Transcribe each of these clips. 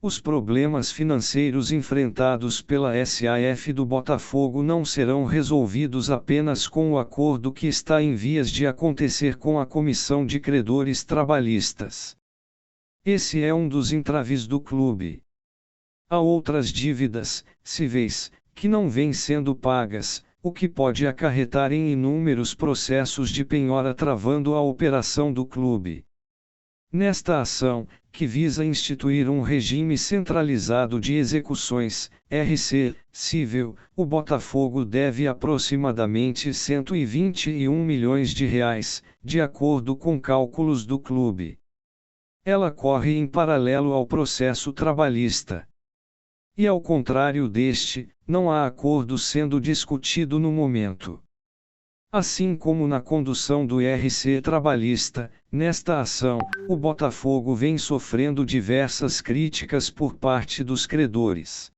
Os problemas financeiros enfrentados pela SAF do Botafogo não serão resolvidos apenas com o acordo que está em vias de acontecer com a Comissão de Credores Trabalhistas. Esse é um dos entraves do clube. Há outras dívidas cíveis que não vêm sendo pagas, o que pode acarretar em inúmeros processos de penhora travando a operação do clube. Nesta ação, que visa instituir um regime centralizado de execuções, RC, cível, o Botafogo deve aproximadamente R$ 121 milhões, de acordo com cálculos do clube. Ela corre em paralelo ao processo trabalhista. E ao contrário deste, não há acordo sendo discutido no momento. Assim como na condução do RC trabalhista, nesta ação, o Botafogo vem sofrendo diversas críticas por parte dos credores.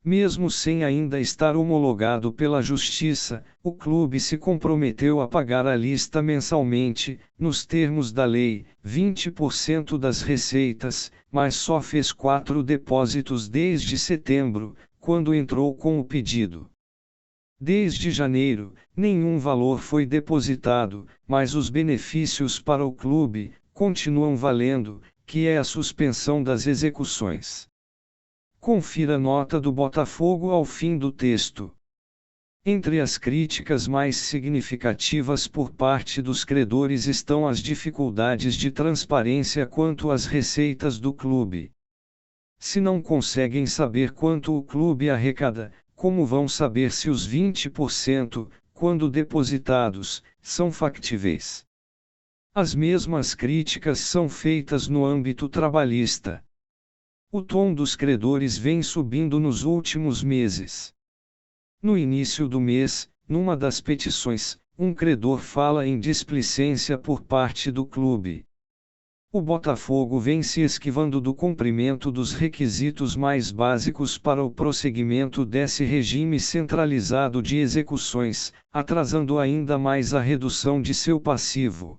Mesmo sem ainda estar homologado pela Justiça, o clube se comprometeu a pagar à lista mensalmente, nos termos da lei, 20% das receitas, mas só fez 4 depósitos desde setembro, quando entrou com o pedido. Desde janeiro, nenhum valor foi depositado, mas os benefícios para o clube continuam valendo, que é a suspensão das execuções. Confira a nota do Botafogo ao fim do texto. Entre as críticas mais significativas por parte dos credores estão as dificuldades de transparência quanto às receitas do clube. Se não conseguem saber quanto o clube arrecada, como vão saber se os 20%, quando depositados, são factíveis? As mesmas críticas são feitas no âmbito trabalhista. O tom dos credores vem subindo nos últimos meses. No início do mês, numa das petições, um credor fala em displicência por parte do clube. O Botafogo vem se esquivando do cumprimento dos requisitos mais básicos para o prosseguimento desse regime centralizado de execuções, atrasando ainda mais a redução de seu passivo.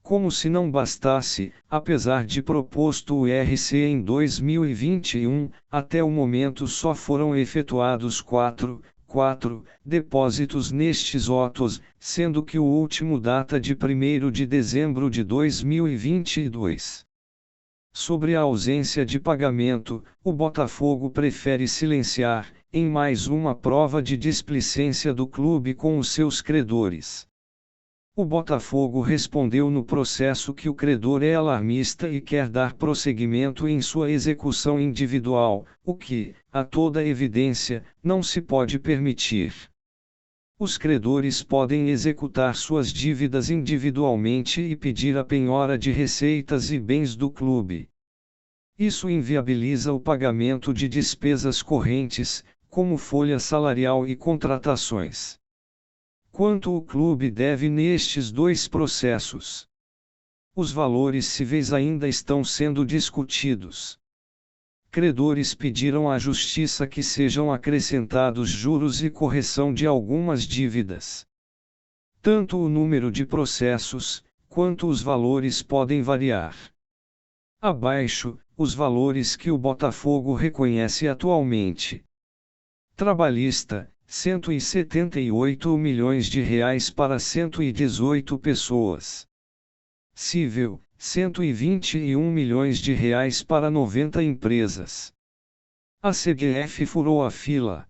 Como se não bastasse, apesar de proposto o RC em 2021, até o momento só foram efetuados 4 depósitos nestes autos, sendo que o último data de 1º de dezembro de 2022. Sobre a ausência de pagamento, o Botafogo prefere silenciar, em mais uma prova de displicência do clube com os seus credores. O Botafogo respondeu no processo que o credor é alarmista e quer dar prosseguimento em sua execução individual, o que, a toda evidência, não se pode permitir. Os credores podem executar suas dívidas individualmente e pedir a penhora de receitas e bens do clube. Isso inviabiliza o pagamento de despesas correntes, como folha salarial e contratações. Quanto o clube deve nestes dois processos? Os valores cíveis ainda estão sendo discutidos. Credores pediram à Justiça que sejam acrescentados juros e correção de algumas dívidas. Tanto o número de processos, quanto os valores podem variar. Abaixo, os valores que o Botafogo reconhece atualmente. Trabalhista, R$ 178 milhões para 118 pessoas. Cível, R$ 121 milhões para 90 empresas. A CBF furou a fila.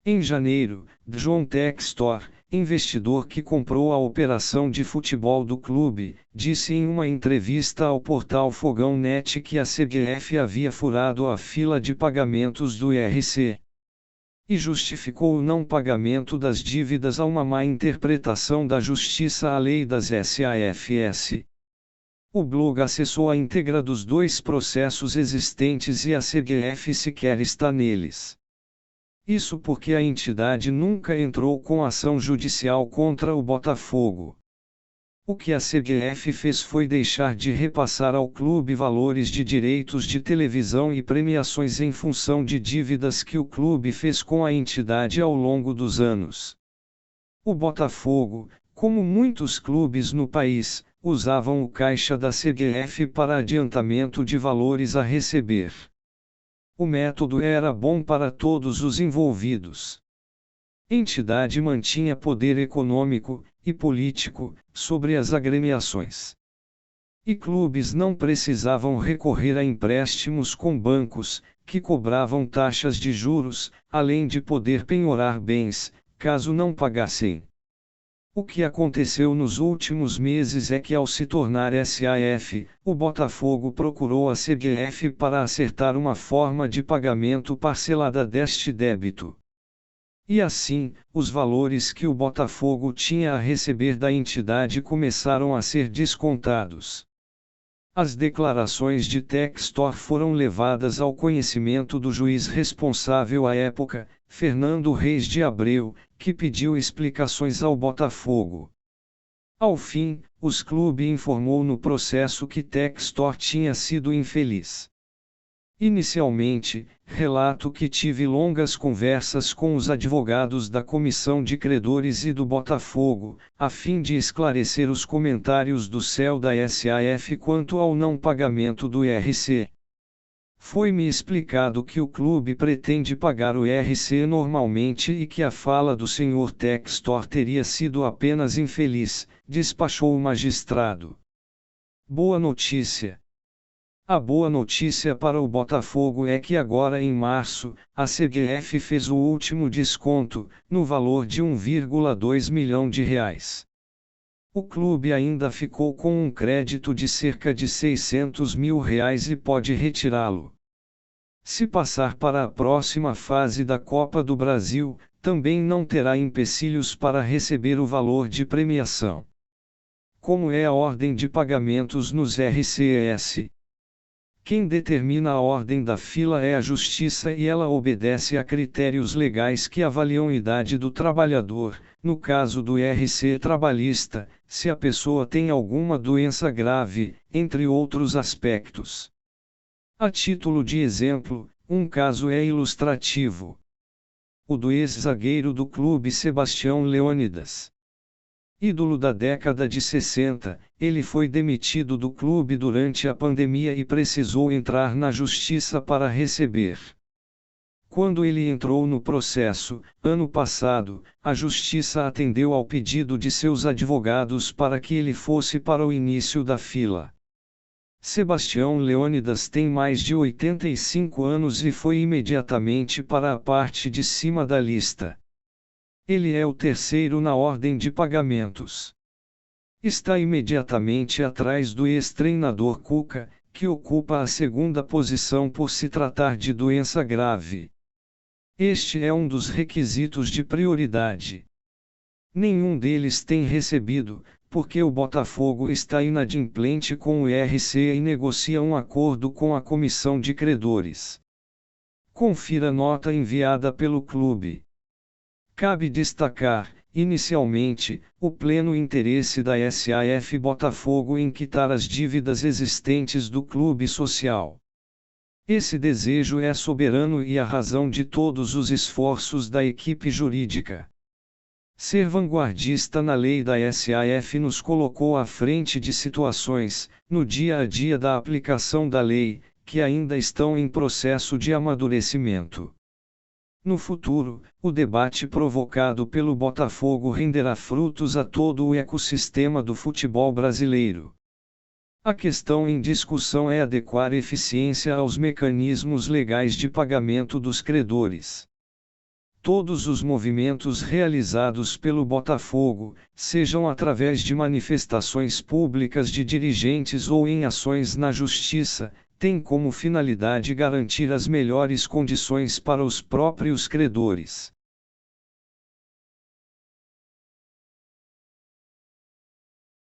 Em janeiro, John Textor, investidor que comprou a operação de futebol do clube, disse em uma entrevista ao portal Fogão Net que a CBF havia furado a fila de pagamentos do IRC. E justificou o não pagamento das dívidas a uma má interpretação da Justiça à lei das SAFs. O blog acessou a íntegra dos dois processos existentes e a CBF sequer está neles. Isso porque a entidade nunca entrou com ação judicial contra o Botafogo. O que a CBF fez foi deixar de repassar ao clube valores de direitos de televisão e premiações em função de dívidas que o clube fez com a entidade ao longo dos anos. O Botafogo, como muitos clubes no país, usavam o caixa da CBF para adiantamento de valores a receber. O método era bom para todos os envolvidos. A entidade mantinha poder econômico e político sobre as agremiações. E clubes não precisavam recorrer a empréstimos com bancos, que cobravam taxas de juros, além de poder penhorar bens, caso não pagassem. O que aconteceu nos últimos meses é que, ao se tornar SAF, o Botafogo procurou a CBF para acertar uma forma de pagamento parcelada deste débito. E assim, os valores que o Botafogo tinha a receber da entidade começaram a ser descontados. As declarações de Textor foram levadas ao conhecimento do juiz responsável à época, Fernando Reis de Abreu, que pediu explicações ao Botafogo. Ao fim, o clube informou no processo que Textor tinha sido infeliz. Inicialmente, relato que tive longas conversas com os advogados da Comissão de Credores e do Botafogo, a fim de esclarecer os comentários do CEL da SAF quanto ao não pagamento do IRC. Foi-me explicado que o clube pretende pagar o IRC normalmente e que a fala do Sr. Textor teria sido apenas infeliz, despachou o magistrado. Boa notícia. A boa notícia para o Botafogo é que agora em março, a CBF fez o último desconto, no valor de R$ 1,2 milhão. O clube ainda ficou com um crédito de cerca de R$ 600 mil e pode retirá-lo. Se passar para a próxima fase da Copa do Brasil, também não terá empecilhos para receber o valor de premiação. Como é a ordem de pagamentos nos RCS? Quem determina a ordem da fila é a Justiça e ela obedece a critérios legais que avaliam a idade do trabalhador, no caso do IRC trabalhista, se a pessoa tem alguma doença grave, entre outros aspectos. A título de exemplo, um caso é ilustrativo. O do ex-zagueiro do clube Sebastião Leônidas. Ídolo da década de 60, ele foi demitido do clube durante a pandemia e precisou entrar na justiça para receber. Quando ele entrou no processo, ano passado, a justiça atendeu ao pedido de seus advogados para que ele fosse para o início da fila. Sebastião Leônidas tem mais de 85 anos e foi imediatamente para a parte de cima da lista. Ele é o terceiro na ordem de pagamentos. Está imediatamente atrás do ex-treinador Cuca, que ocupa a segunda posição por se tratar de doença grave. Este é um dos requisitos de prioridade. Nenhum deles tem recebido, porque o Botafogo está inadimplente com o IRC e negocia um acordo com a Comissão de Credores. Confira nota enviada pelo clube. Cabe destacar, inicialmente, o pleno interesse da SAF Botafogo em quitar as dívidas existentes do clube social. Esse desejo é soberano e a razão de todos os esforços da equipe jurídica. Ser vanguardista na lei da SAF nos colocou à frente de situações, no dia a dia da aplicação da lei, que ainda estão em processo de amadurecimento. No futuro, o debate provocado pelo Botafogo renderá frutos a todo o ecossistema do futebol brasileiro. A questão em discussão é adequar eficiência aos mecanismos legais de pagamento dos credores. Todos os movimentos realizados pelo Botafogo, sejam através de manifestações públicas de dirigentes ou em ações na justiça, tem como finalidade garantir as melhores condições para os próprios credores.